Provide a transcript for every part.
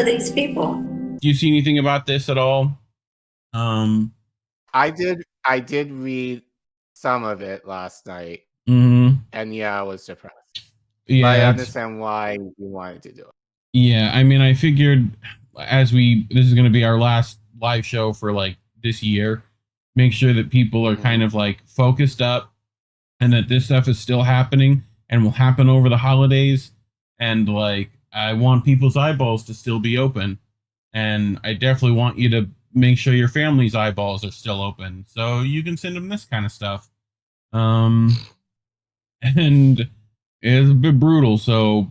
are these people? Do you see anything about this at all? I did read some of it last night, and yeah, I was depressed. Yeah, but I understand why you wanted to do it. Yeah, I mean, I figured this is going to be our last live show for like this year, make sure that people are kind of like focused up and that this stuff is still happening and will happen over the holidays. And like, I want people's eyeballs to still be open. And I definitely want you to make sure your family's eyeballs are still open. So you can send them this kind of stuff. And it's a bit brutal. So,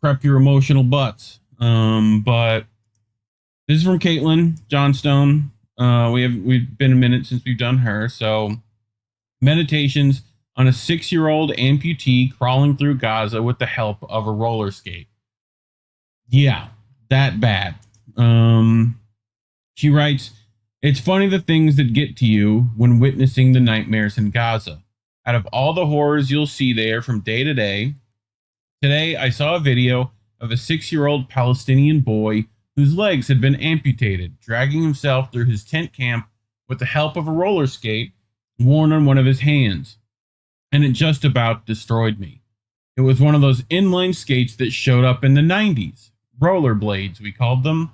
prep your emotional butts. But this is from Caitlin Johnstone. We've been a minute since we've done her. So, meditations on a 6-year-old amputee crawling through Gaza with the help of a roller skate. Yeah, that bad. She writes, "It's funny the things that get to you when witnessing the nightmares in Gaza. Out of all the horrors you'll see there from day to day, today I saw a video of a 6-year-old Palestinian boy whose legs had been amputated, dragging himself through his tent camp with the help of a roller skate worn on one of his hands. And it just about destroyed me. It was one of those inline skates that showed up in the 90s. Rollerblades, we called them.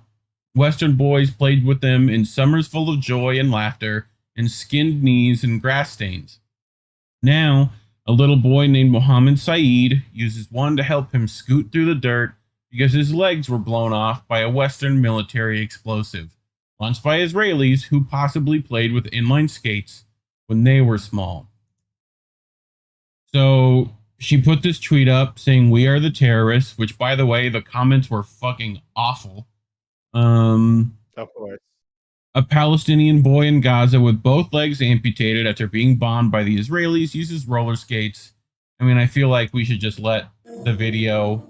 Western boys played with them in summers full of joy and laughter and skinned knees and grass stains. Now, a little boy named Mohammed Saeed uses one to help him scoot through the dirt because his legs were blown off by a Western military explosive, launched by Israelis who possibly played with inline skates when they were small." So she put this tweet up saying, "We are the terrorists," which, by the way, the comments were fucking awful. Of course. A Palestinian boy in Gaza with both legs amputated after being bombed by the Israelis uses roller skates. I mean, I feel like we should just let the video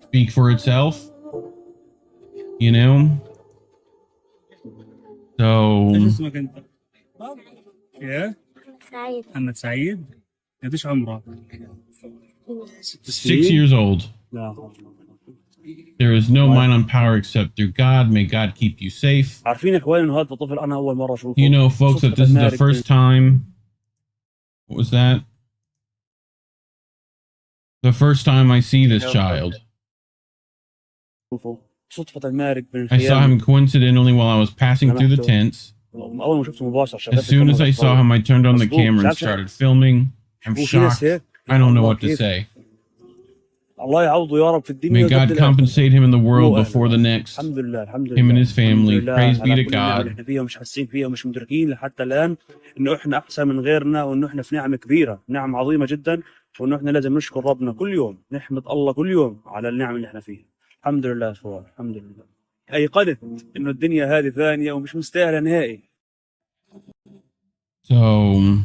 speak for itself, you know? So, yeah, محمد سعيد قديش عمره 6 years old. There is no mind on power except through God. May God keep you safe. You know, folks, that this is the first time. What was that? The first time I see this child. I saw him coincidentally while I was passing through the tents. As soon as I saw him, I turned on the camera and started filming. I'm shocked. I don't know what to say. May God compensate him in the world before the next. Him and his family. Praise be to God. وانه احنا لازم نشكر ربنا كل يوم، نحمد الله كل يوم على النعم اللي احنا فيها. الحمد لله يا اخوان، الحمد لله. ايقنت انه الدنيا هذه ثانيه ومش مستاهله نهائي. So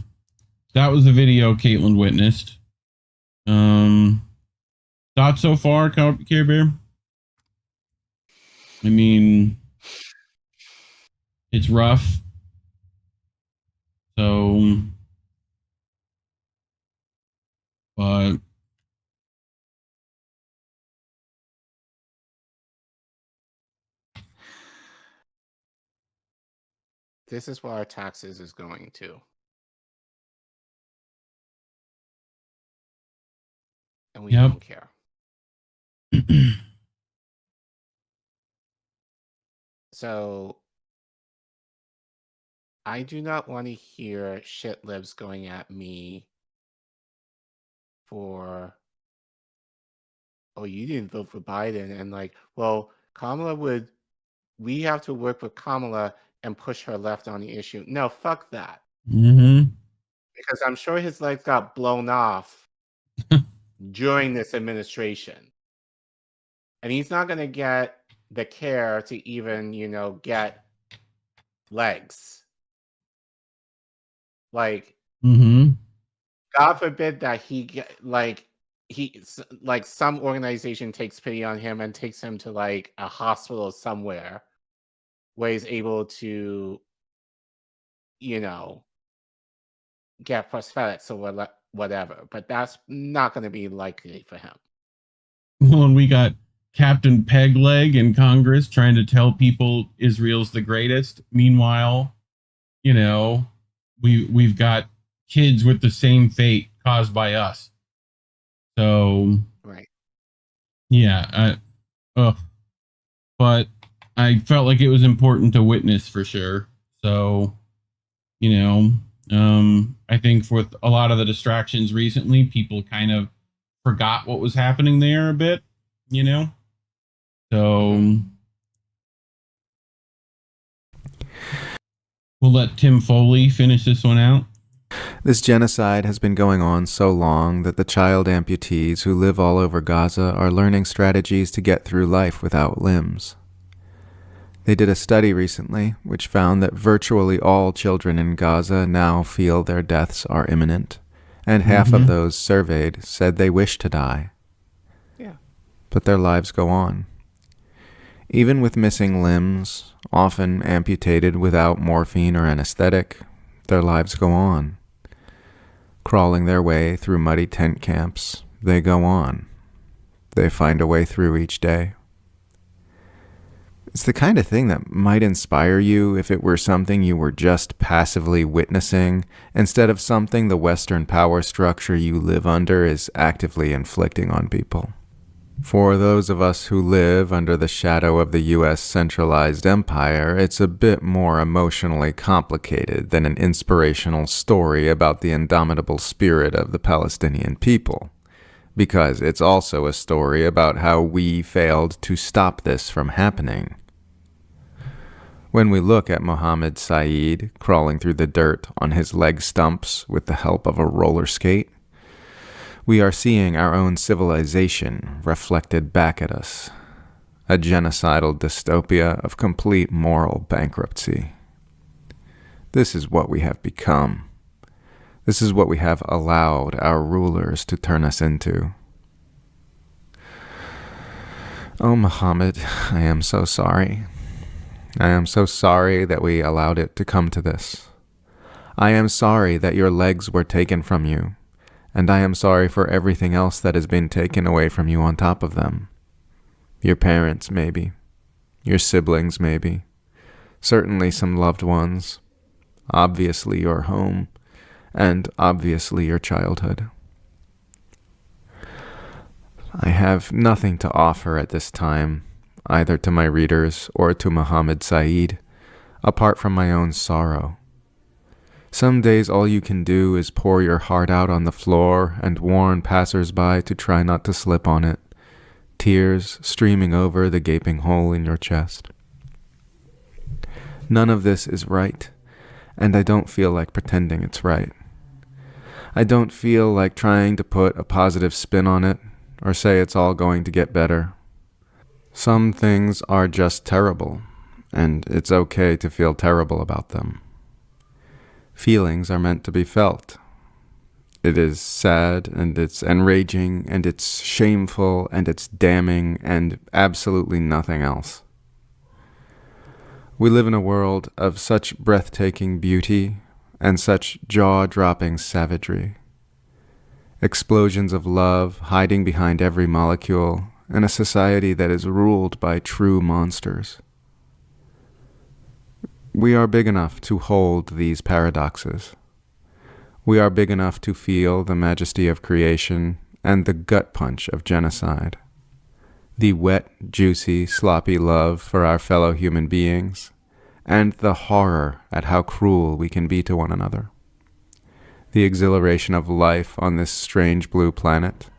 that was the video Caitlin witnessed. Thoughts so far, Care Bear? I mean, it's rough. So, but this is what our taxes is going to. And we don't care. So I do not want to hear shit libs going at me for, oh, you didn't vote for Biden, and like, well, we have to work with Kamala and push her left on the issue. No, fuck that. Because I'm sure his legs got blown off during this administration. And he's not going to get the care to even, get legs. Like, God forbid that some organization takes pity on him and takes him to like a hospital somewhere where he's able to, get prosthetics or whatever. But that's not going to be likely for him. Well, and we got Captain Pegleg in Congress trying to tell people Israel's the greatest. Meanwhile, you know, we've got kids with the same fate caused by us. So Right. yeah, but I felt like it was important to witness for sure. So, you know, I think with a lot of the distractions recently, people kind of forgot what was happening there a bit, you know? So we'll let Tim Foley finish this one out. This genocide has been going on so long that the child amputees who live all over Gaza are learning strategies to get through life without limbs. They did a study recently which found that virtually all children in Gaza now feel their deaths are imminent, and half of those surveyed said they wish to die. Yeah. But their lives go on. Even with missing limbs, often amputated without morphine or anesthetic, their lives go on. Crawling their way through muddy tent camps, they go on. They find a way through each day. It's the kind of thing that might inspire you if it were something you were just passively witnessing, instead of something the Western power structure you live under is actively inflicting on people. For those of us who live under the shadow of the U.S. centralized empire, it's a bit more emotionally complicated than an inspirational story about the indomitable spirit of the Palestinian people, because it's also a story about how we failed to stop this from happening. When we look at Mohammed Saeed crawling through the dirt on his leg stumps with the help of a roller skate, we are seeing our own civilization reflected back at us, a genocidal dystopia of complete moral bankruptcy. This is what we have become. This is what we have allowed our rulers to turn us into. Oh, Muhammad, I am so sorry. I am so sorry that we allowed it to come to this. I am sorry that your legs were taken from you, and I am sorry for everything else that has been taken away from you on top of them. Your parents, maybe. Your siblings, maybe. Certainly some loved ones. Obviously your home. And obviously your childhood. I have nothing to offer at this time, either to my readers or to Mohammed Saeed, apart from my own sorrow. Some days all you can do is pour your heart out on the floor and warn passers-by to try not to slip on it, tears streaming over the gaping hole in your chest. None of this is right, and I don't feel like pretending it's right. I don't feel like trying to put a positive spin on it or say it's all going to get better. Some things are just terrible, and it's okay to feel terrible about them. Feelings are meant to be felt. It is sad, and it's enraging, and it's shameful, and it's damning, and absolutely nothing else. We live in a world of such breathtaking beauty and such jaw-dropping savagery. Explosions of love hiding behind every molecule in a society that is ruled by true monsters. We are big enough to hold these paradoxes. We are big enough to feel the majesty of creation and the gut punch of genocide. The wet, juicy, sloppy love for our fellow human beings, and the horror at how cruel we can be to one another. The exhilaration of life on this strange blue planet,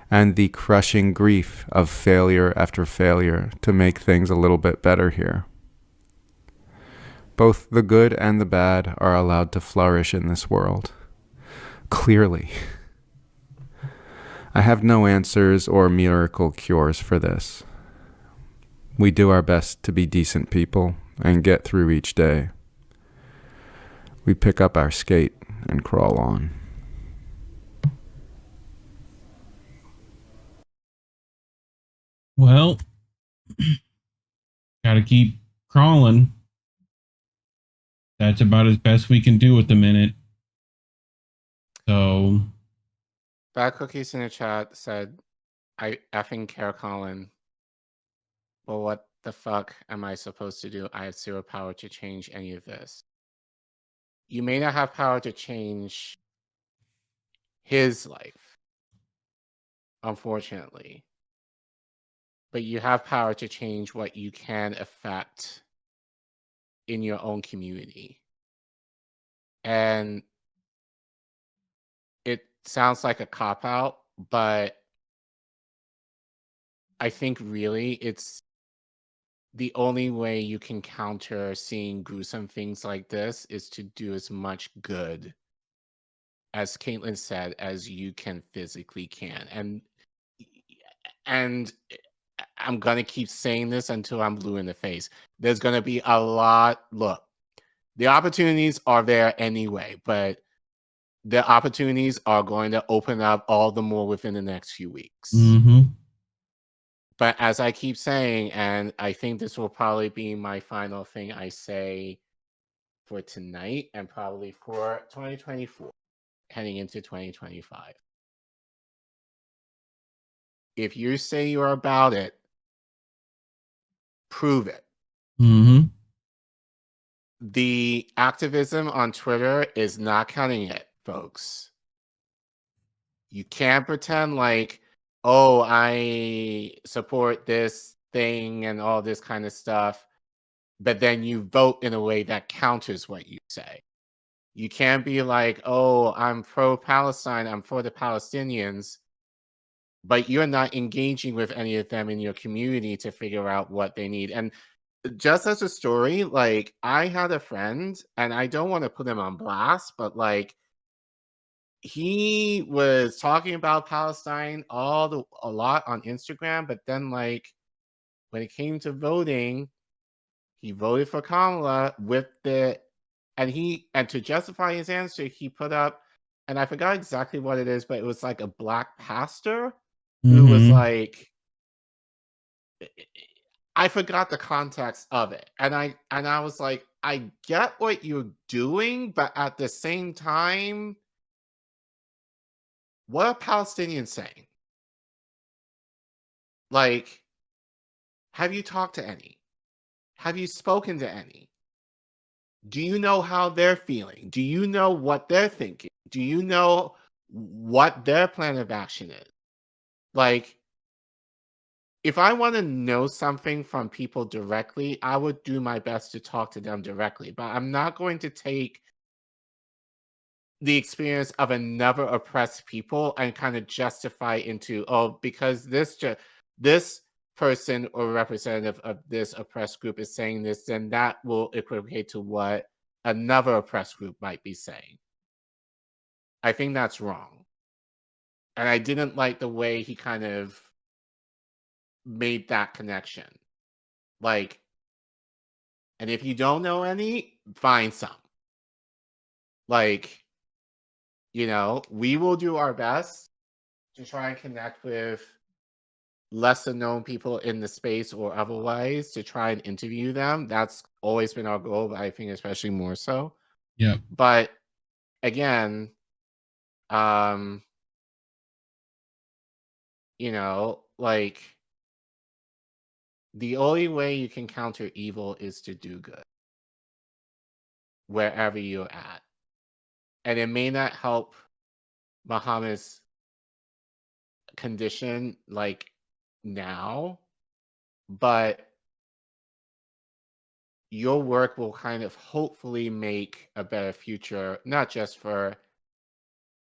and the crushing grief of failure after failure to make things a little bit better here. Both the good and the bad are allowed to flourish in this world. Clearly. I have no answers or miracle cures for this. We do our best to be decent people and get through each day. We pick up our skate and crawl on. Well, gotta keep crawling. That's about as best we can do at the minute. So, Bad Cookies in the chat said, I effing care, Collin. Well, what the fuck am I supposed to do? I have zero power to change any of this. You may not have power to change his life, unfortunately, but you have power to change what you can affect in your own community. And it sounds like a cop-out, but I think really it's the only way you can counter seeing gruesome things like this is to do as much good, as Caitlin said, as you can physically can. And I'm gonna keep saying this until I'm blue in the face. There's gonna be a lot. Look, the opportunities are there anyway, but the opportunities are going to open up all the more within the next few weeks. But as I keep saying, and I think this will probably be my final thing I say for tonight and probably for 2024, heading into 2025. If you say you're about it, prove it. The activism on Twitter is not cutting it, folks. You can't pretend like, oh, I support this thing and all this kind of stuff, but then you vote in a way that counters what you say. You can't be like, oh, I'm pro-Palestine, I'm for the Palestinians, but you're not engaging with any of them in your community to figure out what they need. And just as a story, like, I had a friend, and I don't want to put him on blast, but like, he was talking about Palestine a lot on Instagram, but then like when it came to voting, he voted for Kamala and to justify his answer, he put up, and I forgot exactly what it is, but it was like a black pastor who was like, I forgot the context of it. And I was like, I get what you're doing, but at the same time, what are Palestinians saying? Like, have you talked to any? Have you spoken to any? Do you know how they're feeling? Do you know what they're thinking? Do you know what their plan of action is? Like, if I want to know something from people directly, I would do my best to talk to them directly, but I'm not going to take the experience of another oppressed people and kind of justify into, oh, because this person or representative of this oppressed group is saying this, then that will equivocate to what another oppressed group might be saying. I think that's wrong. And I didn't like the way he kind of made that connection. Like, and if you don't know any, find some. Like, you know, we will do our best to try and connect with lesser known people in the space or otherwise to try and interview them. That's always been our goal, but I think especially more so. Yeah. But again, you know, like, the only way you can counter evil is to do good wherever you're at. And it may not help Muhammad's condition like now, but your work will kind of hopefully make a better future, not just for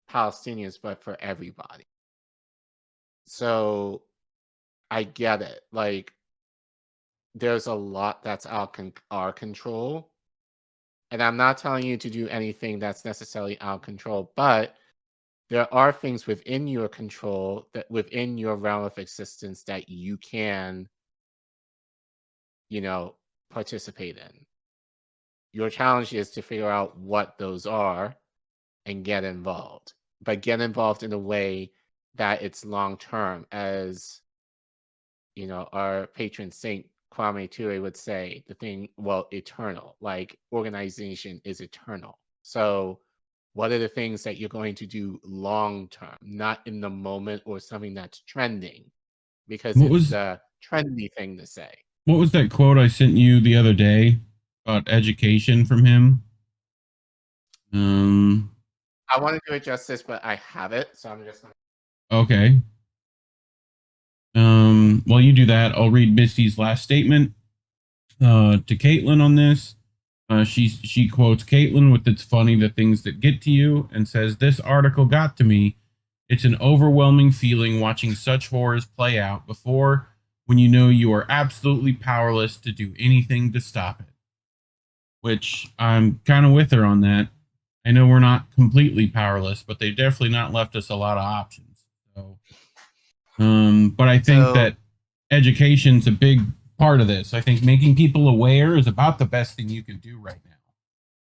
Palestinians, but for everybody. So I get it. Like, there's a lot that's out our control. And I'm not telling you to do anything that's necessarily out of control, but there are things within your control, that within your realm of existence, that you can, you know, participate in. Your challenge is to figure out what those are and get involved, but get involved in a way that it's long term. As you know, our patron saint Kwame Ture would say, the thing, well, eternal. Like, organization is eternal. So what are the things that you're going to do long term, not in the moment or something that's trending? Because What it's was the trendy thing to say. What was that quote I sent you the other day about education from him? I want to do it justice, but I have it, so I'm just gonna... Okay. While you do that, I'll read Misty's last statement to Caitlin on this. She quotes Caitlin with "It's funny the things that get to you," and says, "This article got to me. It's an overwhelming feeling watching such horrors play out before, when you know you are absolutely powerless to do anything to stop it." Which I'm kind of with her on that. I know we're not completely powerless, but they've definitely not left us a lot of options. So, but I think that education's a big part of this. I think making people aware is about the best thing you can do right now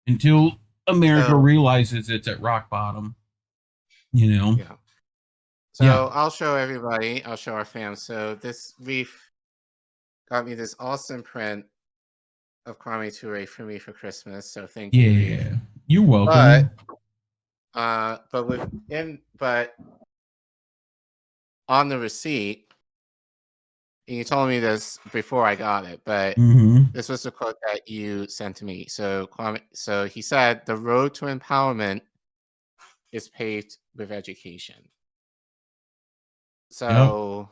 until America realizes it's at rock bottom. You know? Yeah. So I'll show everybody. I'll show our fam. So this Reef got me this awesome print of Kwame Ture for me for Christmas. So thank you. Yeah, you're welcome. But on the receipt, and you told me this before I got it, but this was the quote that you sent to me. So he said, "The road to empowerment is paved with education." So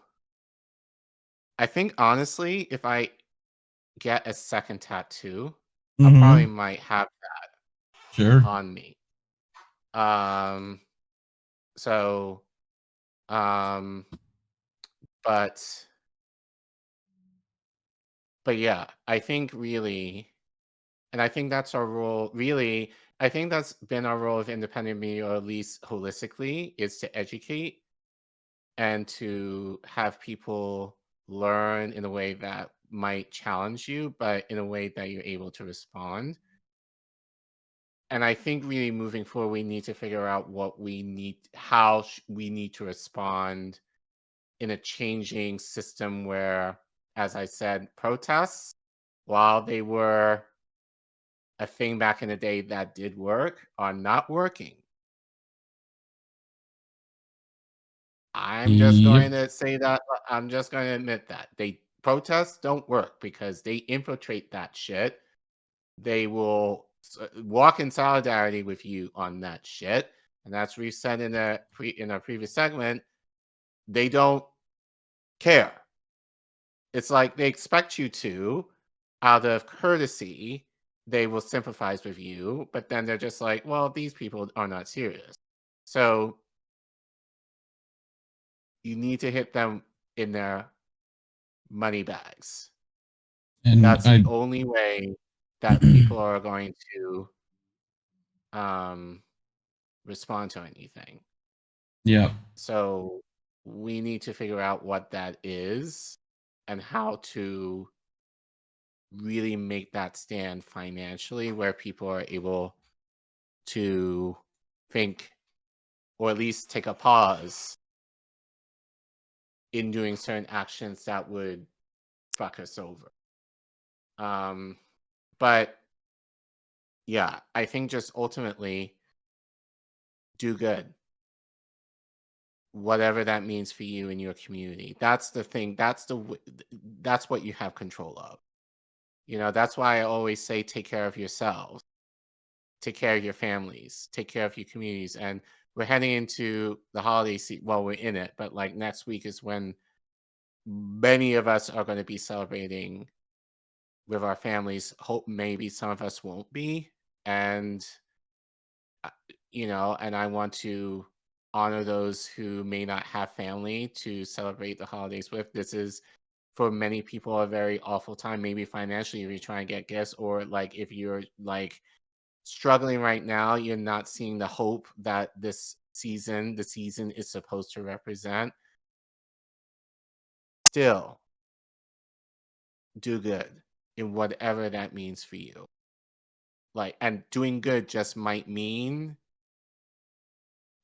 I think honestly, if I get a second tattoo, I probably might have that on me. But yeah, I think really, and I think that's our role. Really, I think that's been our role of independent media, or at least holistically, is to educate and to have people learn in a way that might challenge you, but in a way that you're able to respond. And I think really moving forward, we need to figure out what we need, how we need to respond in a changing system where, as I said, protests, while they were a thing back in the day that did work, are not working. I'm just going to say that. I'm just going to admit that protests don't work because they infiltrate that shit. They will walk in solidarity with you on that shit, and that's what we said in our previous segment. They don't care. It's like they expect you to, out of courtesy, they will sympathize with you, but then they're just like, well, these people are not serious. So you need to hit them in their money bags. And that's the only way that people are going to respond to anything. Yeah. So we need to figure out what that is and how to really make that stand financially, where people are able to think, or at least take a pause in doing certain actions that would fuck us over. But yeah, I think just ultimately do good, whatever that means for you and your community. That's the thing. That's what you have control of. You know, that's why I always say, take care of yourselves, take care of your families, take care of your communities. And we're heading into the holiday season. Well, we're in it, but like next week is when many of us are going to be celebrating with our families. Hope maybe some of us won't be. And, you know, and I want to honor those who may not have family to celebrate the holidays with. This is, for many people, a very awful time, maybe financially, if you're trying to get gifts, or like if you're like struggling right now, you're not seeing the hope that the season is supposed to represent. Still, do good in whatever that means for you. Like, and doing good just might mean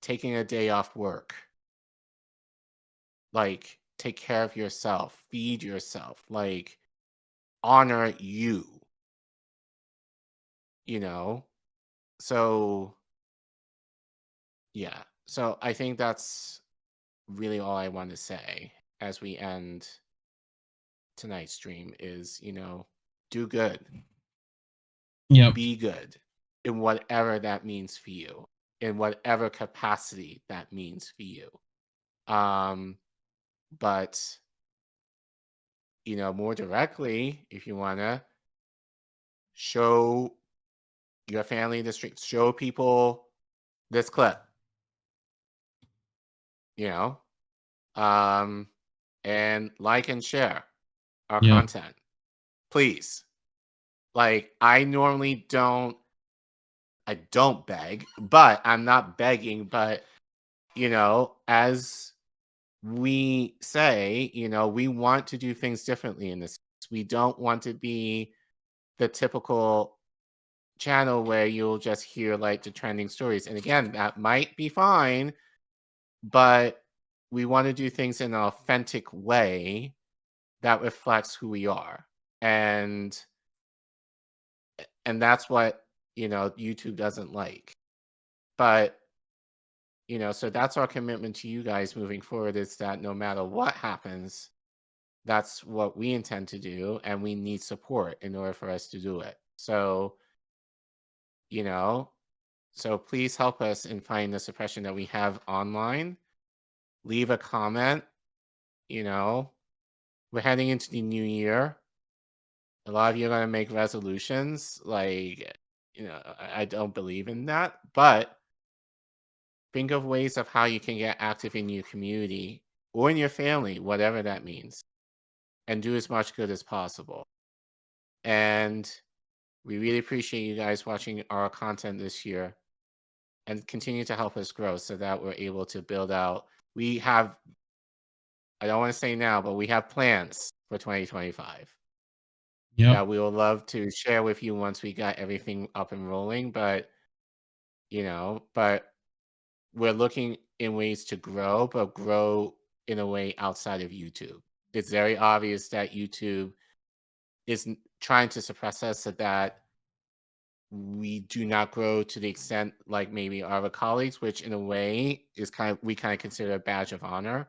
taking a day off work. Like, take care of yourself, feed yourself, like, honor you. You know? So, yeah. So I think that's really all I want to say as we end tonight's stream is, do good, Yep. be good in whatever that means for you, in whatever capacity that means for you. But more directly, if you want to show your family the stream, show people this clip, and like and share our Yep. content, please. Like, I don't beg, but I'm not begging, but as we say, we want to do things differently in this. We don't want to be the typical channel where you'll just hear like the trending stories. And again, that might be fine, but we want to do things in an authentic way that reflects who we are. And that's what, YouTube doesn't like. But so that's our commitment to you guys moving forward, is that no matter what happens, that's what we intend to do, and we need support in order for us to do it. So, so please help us in finding the suppression that we have online. Leave a comment. We're heading into the new year. A lot of you are going to make resolutions. Like, I don't believe in that, but think of ways of how you can get active in your community or in your family, whatever that means, and do as much good as possible. And we really appreciate you guys watching our content this year, and continue to help us grow so that we're able to build out. We have, I don't want to say now, but we have plans for 2025 Yep. that we would love to share with you once we got everything up and rolling. But, but we're looking in ways to grow, but grow in a way outside of YouTube. It's very obvious that YouTube is trying to suppress us so that we do not grow to the extent like maybe our other colleagues, which in a way is we kind of consider a badge of honor,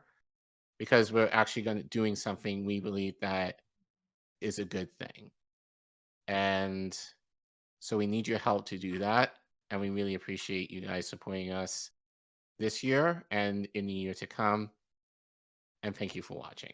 because we're actually doing something we believe that is a good thing. And so we need your help to do that. And we really appreciate you guys supporting us this year and in the year to come. And thank you for watching.